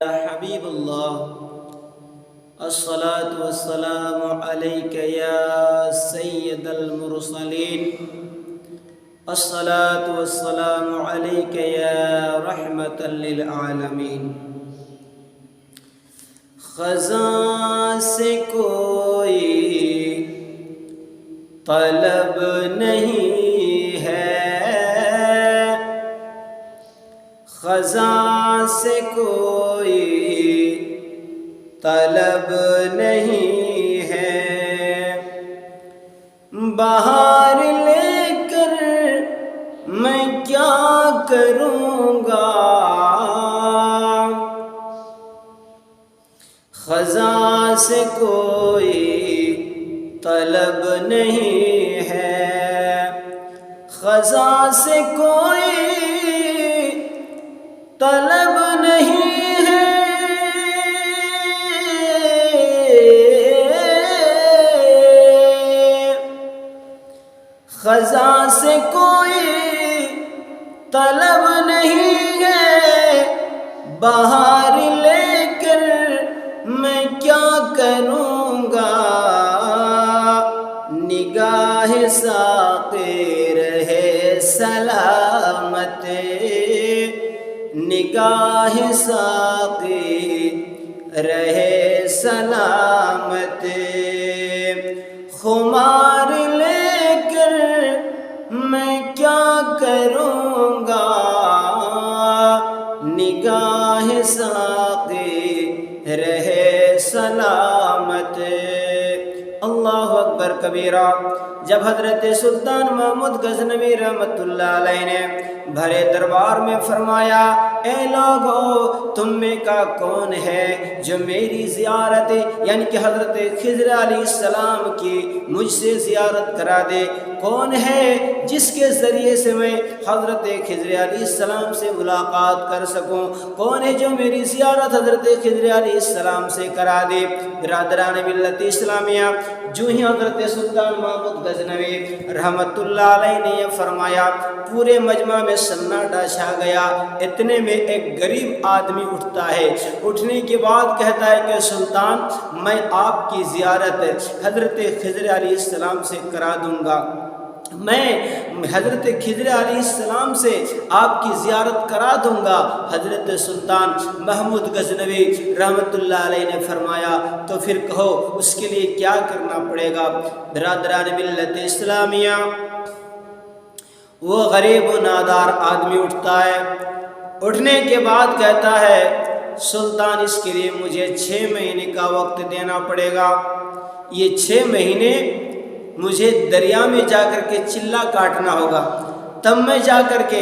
حبیب اللہ الصلاة والسلام علیک یا سید المرسلین الصلاة والسلام علیک یا رحمة للعالمین۔ خزاں سے کوئی طلب نہیں ہے، خزاں سے کوئی طلب نہیں ہے، بہار لے کر میں کیا کروں گا، خزاں سے کوئی طلب نہیں ہے، خزاں سے کوئی طلب نہیں ہے، خزاں سے کوئی طلب نہیں ہے، بہار لے کر میں کیا کروں گا، نگاہ ساقی رہے سلامت، نگاہ ساقی رہے سلامت، خمار لے کر میں کیا کروں گا، نگاہ ساقی رہے سلامت۔ اللہ اکبر کبیرہ۔ جب حضرت سلطان محمود غزنوی رحمۃ اللہ علیہ نے بھرے دربار میں فرمایا، اے لوگو تم میں کا کون ہے جو میری زیارت یعنی کہ حضرت خضر علیہ السلام کی مجھ سے زیارت کرا دے، کون ہے جس کے ذریعے سے میں حضرت خضر علیہ السلام سے ملاقات کر سکوں، کون ہے جو میری زیارت حضرت خضر علیہ السلام سے کرا دے۔ برادران ملت اسلامیہ، جو ہی حضرت سلطان محمود غزنوی رحمت اللہ علیہ نے یہ فرمایا، پورے مجمع میں سناٹا چھا گیا۔ اتنے میں ایک غریب آدمی اٹھتا ہے، اٹھنے کے بعد کہتا ہے کہ سلطان میں آپ کی زیارت حضرت خضر علیہ السلام سے کرا دوں گا، میں حضرت خضر علیہ السلام سے آپ کی زیارت کرا دوں گا۔ حضرت سلطان محمود غزنوی رحمت اللہ علیہ نے فرمایا، تو پھر کہو اس کے لیے کیا کرنا پڑے گا۔ برادران ملت اسلامیہ، وہ غریب و نادار آدمی اٹھتا ہے، اٹھنے کے بعد کہتا ہے، سلطان اس کے لیے مجھے 6 مہینے کا وقت دینا پڑے گا، یہ 6 مہینے مجھے دریا میں جا کر کے چلا کاٹنا ہوگا، تب میں جا کر کے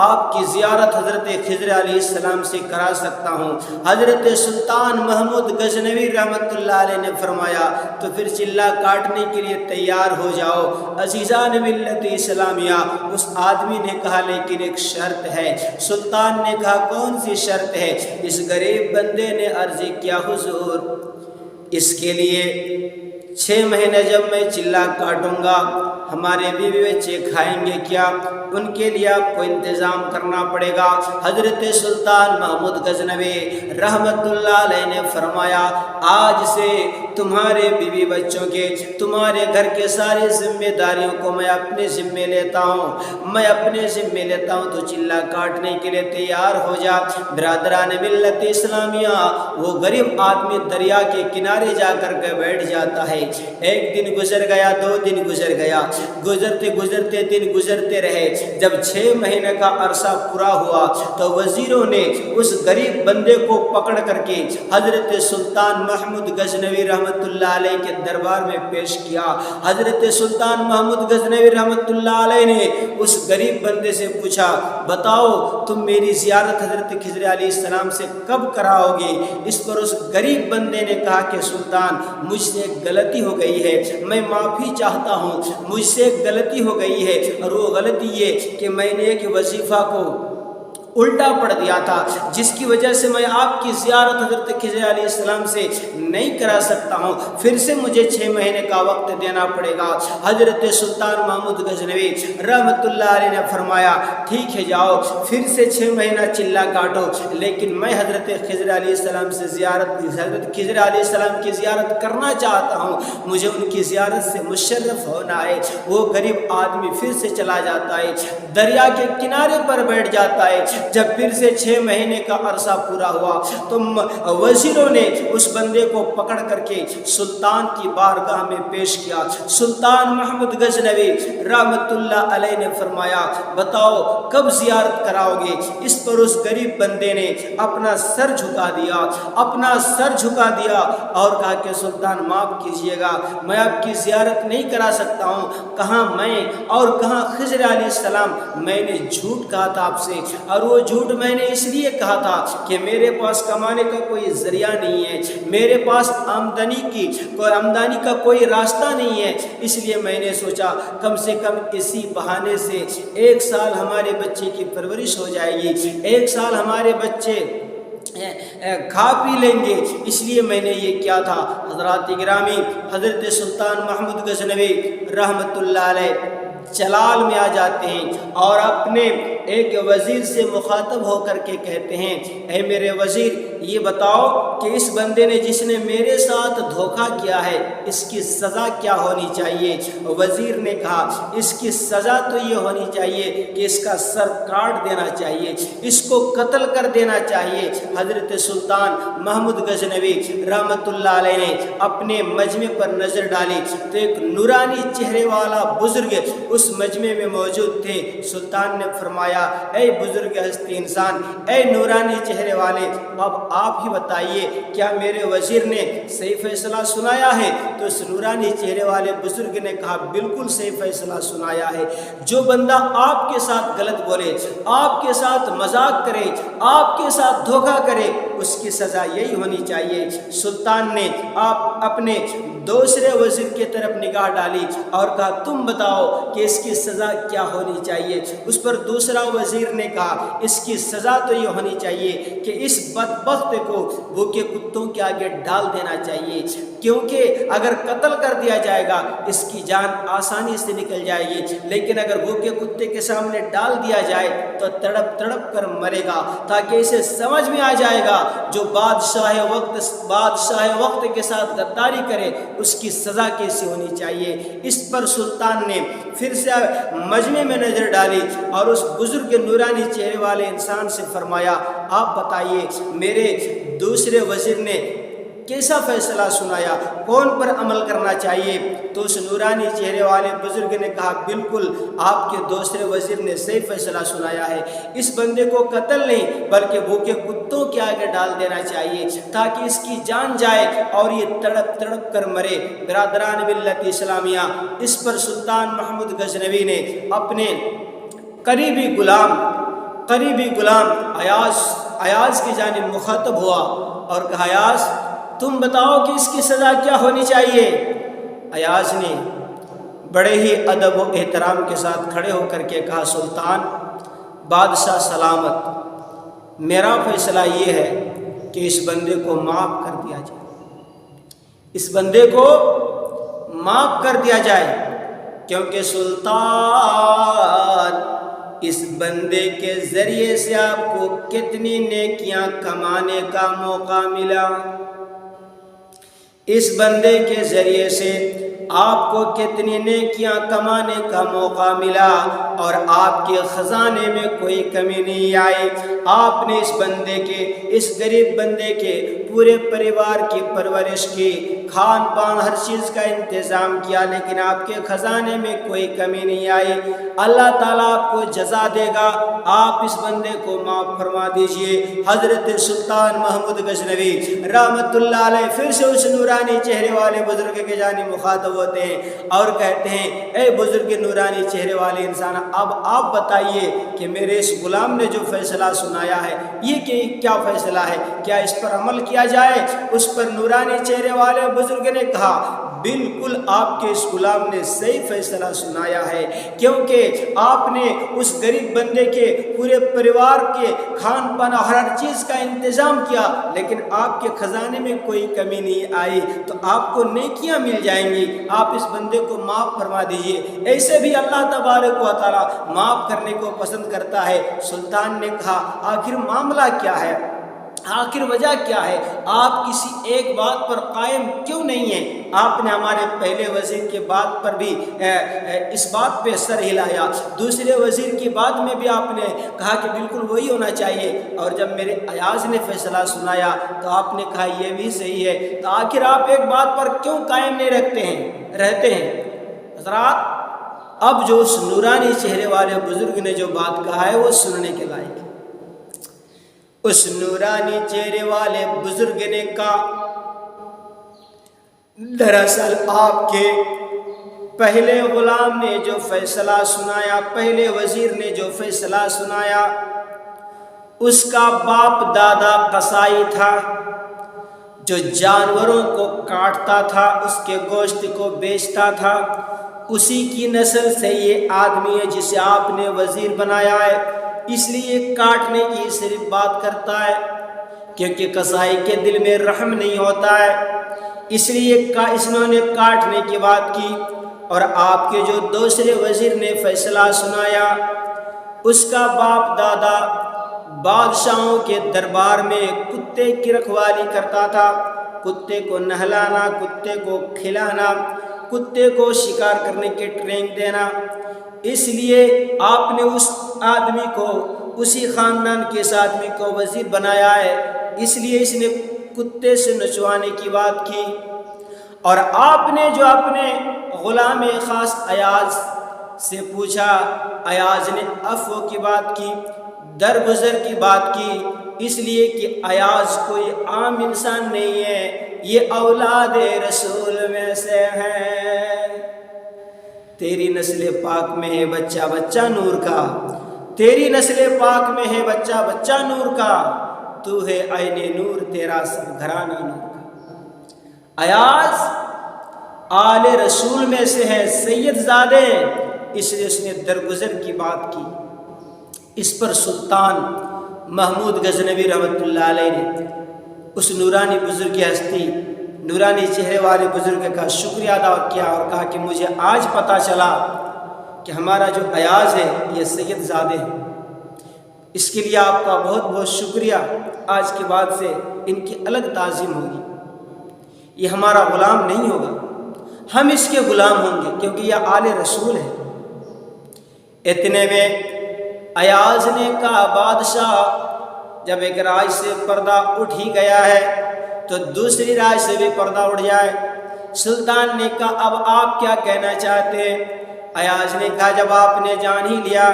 آپ کی زیارت حضرت خضر علیہ السلام سے کرا سکتا ہوں۔ حضرت سلطان محمود غزنوی رحمت اللہ علیہ نے فرمایا، تو پھر چلا کاٹنے کے لیے تیار ہو جاؤ۔ عزیزان ملت اسلامیہ، اس آدمی نے کہا لیکن ایک شرط ہے۔ سلطان نے کہا کون سی شرط ہے؟ اس غریب بندے نے عرض کیا، حضور اس کے لیے 6 مہینے جب میں چلا کاٹوں گا، ہمارے بیوی بچے کھائیں گے کیا؟ ان کے لیے آپ کو انتظام کرنا پڑے گا۔ حضرت سلطان محمود غزنوی رحمت اللہ علیہ نے فرمایا، آج سے تمہارے بیوی بچوں کے، تمہارے گھر کے ساری ذمہ داریوں کو میں اپنے ذمے لیتا ہوں، میں اپنے ذمے لیتا ہوں، تو چلا کاٹنے کے لیے تیار ہو جا۔ برادران ملت اسلامیہ، وہ غریب آدمی دریا کے کنارے جا کر کے بیٹھ جاتا ہے۔ ایک دن گزر گیا، 2 دن گزر گیا، گزرتے گزرتے دن گزرتے رہے۔ جب 6 مہینے کا عرصہ پورا ہوا تو وزیروں نے اس غریب بندے کو پکڑ کر کے حضرت سلطان محمود غزنوی رحمت اللہ علیہ کے دربار میں پیش کیا۔ حضرت سلطان محمود غزنوی رحمت اللہ علیہ نے اس غریب بندے سے پوچھا، بتاؤ تم میری زیارت حضرت خضر علیہ السلام سے کب کراؤ گے؟ اس پر اس غریب بندے نے کہا کہ سلطان مجھ سے ایک غلطی ہو گئی ہے، میں معافی چاہتا ہوں، مجھ سے ایک غلطی ہو گئی ہے، اور وہ غلطی یہ کہ میں نے ایک وظیفہ کو الٹا پڑ دیا تھا، جس کی وجہ سے میں آپ کی زیارت حضرت خضر علیہ السلام سے نہیں کرا سکتا ہوں، پھر سے مجھے 6 مہینے کا وقت دینا پڑے گا۔ حضرت سلطان محمود غزنوی رحمۃ اللہ علیہ نے فرمایا ٹھیک ہے جاؤ، پھر سے 6 مہینہ چلہ کاٹو، لیکن میں حضرت خضر علیہ السلام سے حضرت خضر علیہ السلام کی زیارت کرنا چاہتا ہوں، مجھے ان کی زیارت سے مشرف ہونا ہے۔ وہ غریب آدمی پھر سے چلا جاتا ہے، دریا کے کنارے پر بیٹھ جاتا ہے۔ جب پھر سے 6 مہینے کا عرصہ پورا ہوا تو وزیروں نے اس بندے کو پکڑ کر کے سلطان کی بارگاہ میں پیش کیا۔ سلطان محمود غزنوی رحمۃ اللہ علیہ نے فرمایا بتاؤ کب زیارت کراؤ گے؟ اس پر اس غریب بندے نے اپنا سر جھکا دیا اور کہا کہ سلطان معاف کیجئے گا، میں آپ کی زیارت نہیں کرا سکتا ہوں۔ کہاں میں اور کہاں خضر علیہ السلام؟ میں نے جھوٹ کہا تھا آپ سے، اور وہ جھوٹ میں نے اس لیے کہا تھا کہ میرے پاس کمانے کا کوئی ذریعہ نہیں ہے، میرے پاس آمدنی کا کوئی راستہ نہیں ہے، اس لیے میں نے سوچا کم سے کم اسی بہانے سے 1 سال ہمارے بچے کی پرورش ہو جائے گی، 1 سال ہمارے بچے کھا پی لیں گے، اس لیے میں نے یہ کیا تھا۔ حضرات گرامی، حضرت سلطان محمود غزنوی رحمۃ اللہ علیہ جلال میں آ جاتے ہیں اور اپنے ایک وزیر سے مخاطب ہو کر کے کہتے ہیں اے میرے وزیر، یہ بتاؤ کہ اس بندے نے جس نے میرے ساتھ دھوکہ کیا ہے اس کی سزا کیا ہونی چاہیے؟ وزیر نے کہا اس کی سزا تو یہ ہونی چاہیے کہ اس کا سر کاٹ دینا چاہیے، اس کو قتل کر دینا چاہیے۔ حضرت سلطان محمود غزنوی رحمۃ اللہ علیہ نے اپنے مجمع پر نظر ڈالی تو ایک نورانی چہرے والا بزرگ اس مجمع میں موجود تھے۔ سلطان نے فرمایا اے بزرگ ہستی انسان، اے نورانی چہرے والے، اب آپ ہی بتائیے کیا میرے وزیر نے صحیح فیصلہ سنایا ہے؟ تو اس نورانی چہرے والے بزرگ نے کہا بالکل صحیح فیصلہ سنایا ہے، جو بندہ آپ کے ساتھ غلط بولے، آپ کے ساتھ مذاق کرے، آپ کے ساتھ دھوکہ کرے، اس کی سزا یہی ہونی چاہیے۔ سلطان نے اپنے دوسرے وزیر کی طرف نگاہ ڈالی اور کہا تم بتاؤ کہ اس کی سزا کیا ہونی چاہیے؟ اس پر دوسرا وزیر نے کہا اس کی سزا تو یہ ہونی چاہیے کہ اس بدبخت کو بھوکے کتوں کے آگے ڈال دینا چاہیے، کیونکہ اگر قتل کر دیا جائے گا اس کی جان آسانی سے نکل جائے گی، لیکن اگر بھوکے کتے کے سامنے ڈال دیا جائے تو تڑپ تڑپ کر مرے گا، تاکہ اسے سمجھ میں آ جائے گا جو بادشاہ وقت کے ساتھ غداری کرے اس کی سزا کیسی ہونی چاہیے۔ اس پر سلطان نے پھر سے مجمع میں نظر ڈالی اور اس بزرگ نورانی چہرے والے انسان سے فرمایا آپ بتائیے میرے دوسرے وزیر نے کیسا فیصلہ سنایا، کون پر عمل کرنا چاہیے؟ تو اس نورانی چہرے والے بزرگ نے کہا بالکل آپ کے دوسرے وزیر نے صحیح فیصلہ سنایا ہے، اس بندے کو قتل نہیں بلکہ بھوکے کتوں کے آگے ڈال دینا چاہیے تاکہ اس کی جان جائے اور یہ تڑپ تڑپ کر مرے۔ برادران ملت اسلامیہ، اس پر سلطان محمود غزنوی نے اپنے قریبی غلام ایاز کی جانب مخاطب ہوا اور کہا ایاز تم بتاؤ کہ اس کی سزا کیا ہونی چاہیے؟ ایاز نے بڑے ہی ادب و احترام کے ساتھ کھڑے ہو کر کے کہا سلطان بادشاہ سلامت، میرا فیصلہ یہ ہے کہ اس بندے کو معاف کر دیا جائے، اس بندے کو معاف کر دیا جائے، کیونکہ سلطان اس بندے کے ذریعے سے آپ کو کتنی نیکیاں کمانے کا موقع ملا، اس بندے کے ذریعے سے آپ کو کتنی نیکیاں کمانے کا موقع ملا اور آپ کے خزانے میں کوئی کمی نہیں آئی۔ آپ نے اس غریب بندے کے پورے پریوار کی پرورش کی، کھان پان ہر چیز کا انتظام کیا، لیکن آپ کے خزانے میں کوئی کمی نہیں آئی۔ اللہ تعالیٰ آپ کو جزا دے گا، آپ اس بندے کو معاف فرما دیجئے۔ حضرت سلطان محمود غزنوی رحمۃ اللہ علیہ پھر سے اس نورانی چہرے والے بزرگ کے جانب مخاطب ہوتے ہیں اور کہتے ہیں اے بزرگ نورانی چہرے والے انسان، اب آپ بتائیے کہ میرے اس غلام نے جو فیصلہ سنایا ہے یہ کیا فیصلہ ہے، کیا اس پر عمل کیا کیا جائے؟ اس پر نورانی چہرے والے بزرگ نے کہا بالکل آپ کے اس غلام نے صحیح فیصلہ سنایا ہے، کیونکہ آپ نے اس غریب بندے کے پورے پریوار کے کھان پان ہر چیز کا انتظام کیا، لیکن آپ کے خزانے میں کوئی کمی نہیں آئی، تو آپ کو نیکیاں مل جائیں گی، آپ اس بندے کو معاف فرما دیجیے۔ ایسے بھی اللہ تبارک و تعالیٰ معاف کرنے کو پسند کرتا ہے۔ سلطان نے کہا آخر معاملہ کیا ہے، آخر وجہ کیا ہے؟ آپ کسی ایک بات پر قائم کیوں نہیں ہیں؟ آپ نے ہمارے پہلے وزیر کے بات پر بھی اس بات پہ سر ہلایا، دوسرے وزیر کی بات میں بھی آپ نے کہا کہ بالکل وہی ہونا چاہیے، اور جب میرے ایاز نے فیصلہ سنایا تو آپ نے کہا یہ بھی صحیح ہے، تو آخر آپ ایک بات پر کیوں قائم نہیں رہتے ہیں؟ حضرات، اب جو اس نورانی چہرے والے بزرگ نے جو بات کہا ہے وہ سننے کے لائق ہے۔ اس نورانی چہرے والے بزرگ نے کہا دراصل آپ کے پہلے غلام نے جو فیصلہ سنایا، پہلے وزیر نے جو فیصلہ سنایا، اس کا باپ دادا قصائی تھا، جو جانوروں کو کاٹتا تھا، اس کے گوشت کو بیچتا تھا، اسی کی نسل سے یہ آدمی ہے جسے آپ نے وزیر بنایا ہے، اس لیے کاٹنے کی صرف بات کرتا ہے، کیونکہ قصائی کے دل میں رحم نہیں ہوتا ہے، اس لیے انہوں نے کاٹنے کی بات کی۔ اور آپ کے جو دوسرے وزیر نے فیصلہ سنایا، اس کا باپ دادا بادشاہوں کے دربار میں کتے کی رکھوالی کرتا تھا، کتے کو نہلانا، کتے کو کھلانا، کتے کو شکار کرنے کی ٹریننگ دینا، اس لیے آپ نے اس آدمی کو، اسی خاندان کے اس آدمی کو وزیر بنایا ہے، اس لیے اس نے کتے سے نچوانے کی بات کی۔ اور آپ نے جو اپنے غلام خاص ایاز سے پوچھا، ایاز نے عفو کی بات کی، درگزر کی بات کی، اس لیے کہ ایاز کوئی عام انسان نہیں ہے، یہ اولاد رسول میں سے ہے۔ تیری نسل پاک میں ہے بچہ بچہ نور کا، تیری نسل پاک میں ہے بچہ بچہ نور کا، تو ہے عین نور، تیرا سب گھرانہ نور کا۔ ایاز آل رسول میں سے ہے، سید زادے، اس لیے اس نے درگزر کی بات کی۔ اس پر سلطان محمود غزنوی رحمۃ اللہ علیہ نے اس نورانی بزرگ کی ہستی، نورانی چہرے والے بزرگ کا شکریہ ادا کیا اور کہا کہ مجھے آج پتہ چلا کہ ہمارا جو ایاز ہے یہ سید زادے ہیں، اس کے لیے آپ کا بہت بہت شکریہ، آج کے بعد سے ان کی الگ تعظیم ہوگی، یہ ہمارا غلام نہیں ہوگا، ہم اس کے غلام ہوں گے، کیونکہ یہ آل رسول ہے۔ اتنے میں ایاز نے کہا بادشاہ، جب ایک راج سے پردہ اٹھ ہی گیا ہے تو دوسری راج سے بھی پردہ اٹھ جائے۔ سلطان نے کہا اب آپ کیا کہنا چاہتے ہیں؟ ایاز نے کہا جب آپ نے جان ہی لیا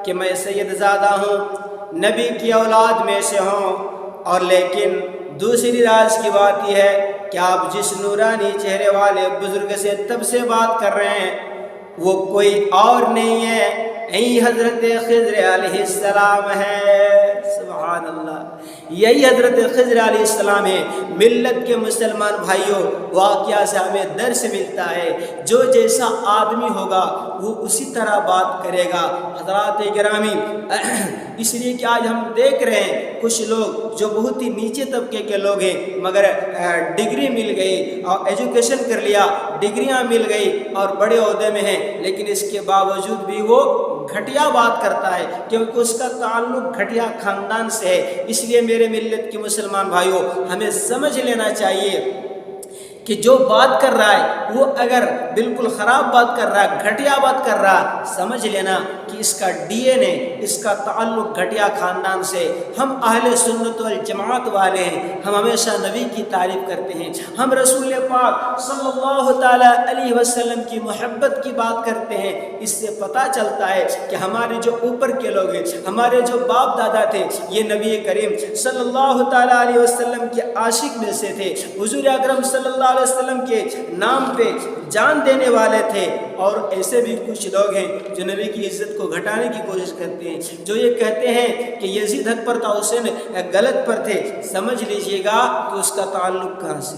کہ میں سید زادہ ہوں، نبی کی اولاد میں سے ہوں، اور لیکن دوسری راز کی بات یہ ہے کہ آپ جس نورانی چہرے والے بزرگ سے تب سے بات کر رہے ہیں وہ کوئی اور نہیں ہے، یہی حضرت خضر علیہ السلام ہے۔ سبحان اللہ، یہی حضرت خضر علیہ السلام ہے۔ ملت کے مسلمان بھائیوں، واقعہ سے ہمیں درس ملتا ہے، جو جیسا آدمی ہوگا وہ اسی طرح بات کرے گا۔ حضرات گرامی، اس لیے کہ آج ہم دیکھ رہے ہیں کچھ لوگ جو بہت ہی نیچے طبقے کے لوگ ہیں، مگر ڈگری مل گئی اور ایجوکیشن کر لیا، ڈگریاں مل گئی اور بڑے عہدے میں ہیں، لیکن اس کے باوجود بھی وہ گھٹیا بات کرتا ہے، کیونکہ اس کا تعلق گھٹیا خاندان سے ہے۔ اس لیے میرے ملت کے مسلمان بھائیوں، ہمیں سمجھ لینا چاہیے کہ جو بات کر رہا ہے وہ اگر بالکل خراب بات کر رہا ہے، گھٹیا بات کر رہا ہے، سمجھ لینا کہ اس کا ڈی این اے، اس کا تعلق گھٹیا خاندان سے۔ ہم اہل سنت والجماعت والے ہیں، ہم ہمیشہ نبی کی تعریف کرتے ہیں، ہم رسول پاک صلی اللہ تعالیٰ علیہ وسلم کی محبت کی بات کرتے ہیں۔ اس سے پتہ چلتا ہے کہ ہمارے جو اوپر کے لوگ ہیں، ہمارے جو باپ دادا تھے، یہ نبی کریم صلی اللہ تعالیٰ علیہ وسلم کے عاشق میں سے تھے، حضور اکرم صلی اللہ علیہ وسلم کے نام پہ جان دینے والے تھے۔ اور ایسے بھی کچھ لوگ ہیں جو نبی کی عزت کو کو گھٹانے کی کوشش کرتے ہیں. جو یہ کہتے ہیں کہ یزید حق پر تھا حسین غلط پر تھے، سمجھ لیجئے گا کہ اس کا تعلق کہاں سے،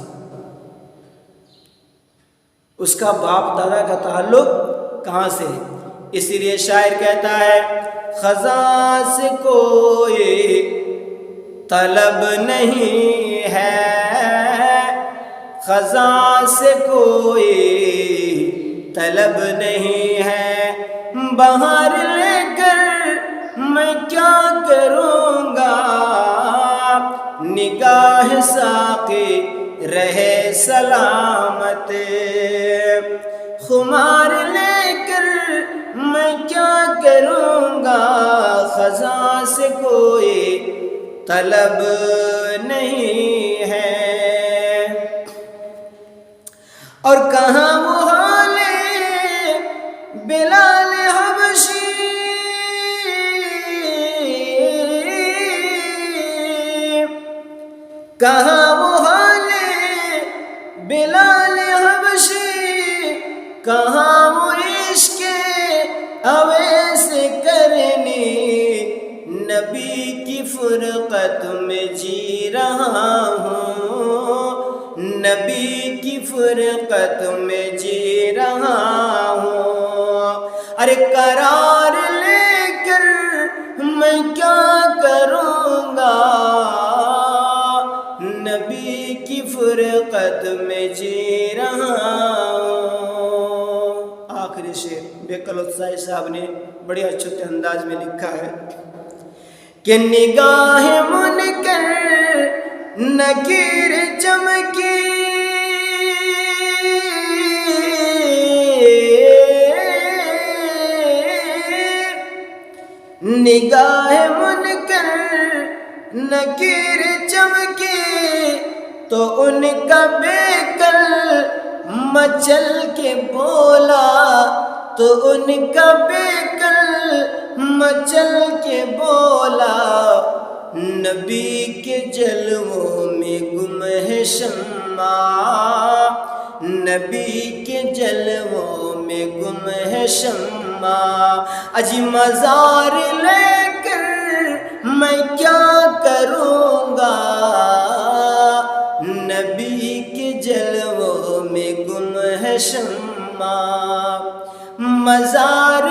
اس کا باپ دادا کا تعلق کہاں سے. اسی لیے شاعر کہتا ہے خزاں سے کوئی طلب نہیں ہے، خزاں سے کوئی طلب نہیں ہے، بہار لے کر میں کیا کروں گا، نگاہ ساقی رہے سلامت، خمار لے کر میں کیا کروں گا، خزاں سے کوئی طلب نہیں ہے. اور کہاں وہ حال بلال حبشی، کہاں وہ حال بلال حبشی، کہاں وہ عشق اویس کرنی، نبی کی فرقت میں جی رہا ہوں، نبی کی فرقت میں جی رہا ہوں. ارے قرار لے کر میں کیا کروں گا، نبی کی فرقت میں جی رہا ہوں. آخری شعر بیکل اتسائی صاحب نے بڑے اچھے انداز میں لکھا ہے کہ نگاہ منکر نکیر چمکی، نگاہ منکر نکیر چمکی، تو ان کا بیکل مچل کے بولا، تو ان کا بیکل مچل کے بولا، نبی کے جلووں میں گم ہے شمع، نبی کے جلووں میں گم ہے شمع. اجی مزار لے کر میں کیا کروں گا، نبی کے جلووں میں گم ہے شمع. مزار